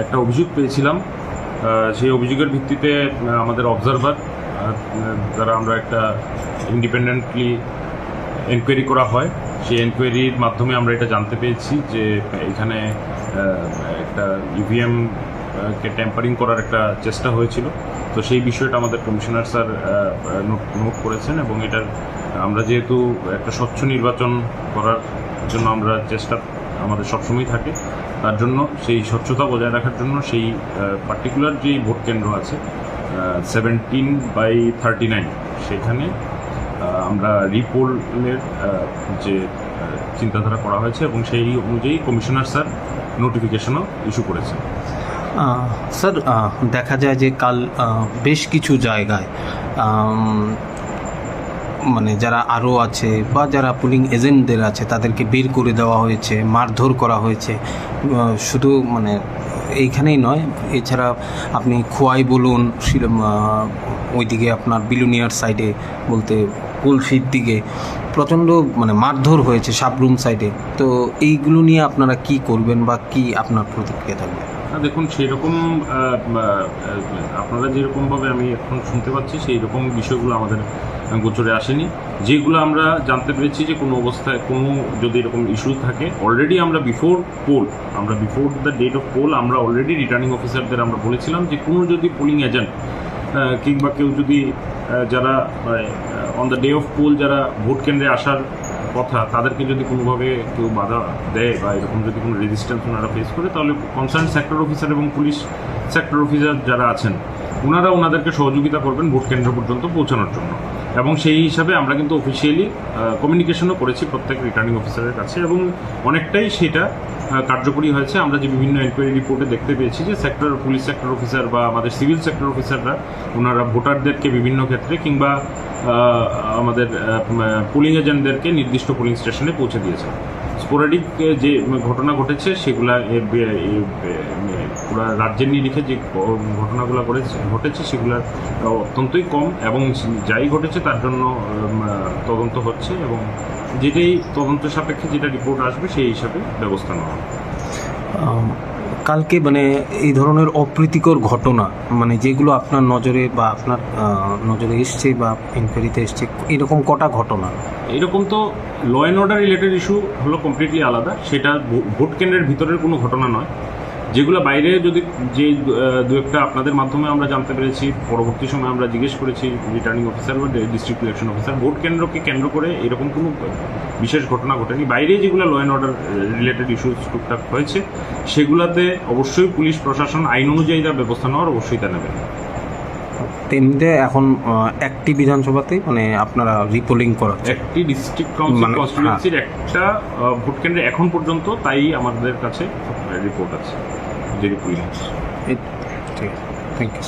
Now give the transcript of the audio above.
একটা অভিযোগ পেয়েছিলাম, সেই অভিযোগের ভিত্তিতে আমাদের অবজারভার দ্বারা আমরা একটা ইন্ডিপেন্ডেন্টলি এনকোয়ারি করা হয়। সেই এনকোয়ারির মাধ্যমে আমরা এটা জানতে পেরেছি যে এখানে একটা ইভিএম কে ট্যাম্পারিং করার একটা চেষ্টা হয়েছিল। তো সেই বিষয়টা আমাদের কমিশনার স্যার নোট করেছেন এবং এটার আমরা যেহেতু একটা স্বচ্ছ নির্বাচন করার জন্য আমরা চেষ্টা আমাদের সবসময় থাকে, তার জন্য সেই স্বচ্ছতা বজায় রাখার জন্য সেই পার্টিকুলার যেই ভোট কেন্দ্র আছে 17/39 সেখানে আমরা রিপোলের যে চিন্তাধারা করা হয়েছে এবং সেই অনুযায়ী কমিশনার স্যার নোটিফিকেশনও ইস্যু করেছেন। স্যার, দেখা যায় যে কাল বেশ কিছু জায়গায় মানে যারা আরও আছে বা যারা পুলিং এজেন্টদের আছে তাদেরকে বের করে দেওয়া হয়েছে, মারধর করা হয়েছে। শুধু মানে এইখানেই নয়, এছাড়া আপনি খোয়াই বলুন, ওইদিকে আপনার বিলুনিয়ার সাইডে বলতে কুলফির দিকে প্রচণ্ড মানে মারধর হয়েছে সাবরুম সাইডে। তো এইগুলো নিয়ে আপনারা কি করবেন বা কি আপনার প্রতিক্রিয়া থাকবে? দেখুন, সেই রকম আপনারা যেরকমভাবে আমি এখন শুনতে পাচ্ছি সেই রকম বিষয়গুলো আমাদের গোচরে আসেনি। যেগুলো আমরা জানতে পেরেছি যে কোনো অবস্থায় কোনো যদি এরকম ইস্যু থাকে, অলরেডি আমরা before the date of poll আমরা অলরেডি রিটার্নিং অফিসারদের আমরা বলেছিলাম যে কোনো যদি পোলিং এজেন্ট কিংবা কেউ যদি যারা on the day of poll যারা ভোট কেন্দ্রে আসার কথা তাদেরকে যদি কোনোভাবে কেউ বাধা দেয় বা এরকম যদি কোনো রেজিস্ট্যান্স ওনারা ফেস করে, তাহলে কনসার্ন সেক্টর অফিসার এবং পুলিশ সেক্টর অফিসার যারা আছেন ওনাদেরকে সহযোগিতা করবেন ভোট কেন্দ্র পর্যন্ত পৌঁছানোর জন্য। এবং সেই হিসাবে আমরা কিন্তু অফিসিয়ালি কমিউনিকেশনও করেছি প্রত্যেক রিটার্নিং অফিসারের কাছে এবং অনেকটাই সেটা কার্যকরী হয়েছে। আমরা যে বিভিন্ন এনকোয়ারি রিপোর্টে দেখতে পেয়েছি যে পুলিশ সেক্টর অফিসার বা আমাদের সিভিল সেক্টর অফিসাররা ওনারা ভোটারদেরকে বিভিন্ন ক্ষেত্রে কিংবা আমাদের পুলিং এজেন্টদেরকে নির্দিষ্ট পুলিং স্টেশনে পৌঁছে দিয়েছে। স্পোরাডিক যে ঘটনা ঘটেছে সেগুলা পুরো রাজ্যের নিরিখে যে ঘটনাগুলো ঘটেছে সেগুলো অত্যন্তই কম এবং যাই ঘটেছে তার জন্য তদন্ত হচ্ছে এবং যেটাই তদন্ত সাপেক্ষে যেটা রিপোর্ট আসবে সেই হিসাবে ব্যবস্থা নেওয়া হবে। কালকে মানে এই ধরনের অপ্রীতিকর ঘটনা মানে যেগুলো আপনার নজরে বা আপনার নজরে এসছে বা ইনকোয়ারিতে এসছে, এরকম কটা ঘটনা? এরকম তো law and order related issue হলো কমপ্লিটলি আলাদা, সেটা ভোট কেন্দ্রের ভিতরের কোনো ঘটনা নয়। যেগুলো বাইরে যদি যে দু একটা আপনাদের মাধ্যমে আমরা জানতে পেরেছি, পরবর্তী সময় আমরা জিজ্ঞেস করেছি রিটার্নিং অফিসার বা ডিস্ট্রিক্ট ইলেকশন অফিসার, ভোট কেন্দ্রকে কেন্দ্র করে এরকম কোনো বিশেষ ঘটনা ঘটেনি। বাইরে যেগুলো law and order related issue টুকটাক হয়েছে সেগুলোতে অবশ্যই পুলিশ প্রশাসন আইন অনুযায়ী যা ব্যবস্থা নেওয়ার অবশ্যই তা নেবেন। তেমনিতে এখন একটি বিধানসভাতে মানে আপনারা রিপোলিং করা একটি ডিস্ট্রিক্ট কাউন্সিল কনস্টিটিউয়েন্সির একটা ভোট কেন্দ্রে এখন পর্যন্ত তাই আমাদের কাছে রিপোর্ট আছে যে রিপোলিং। ঠিক আছে, থ্যাংক ইউ।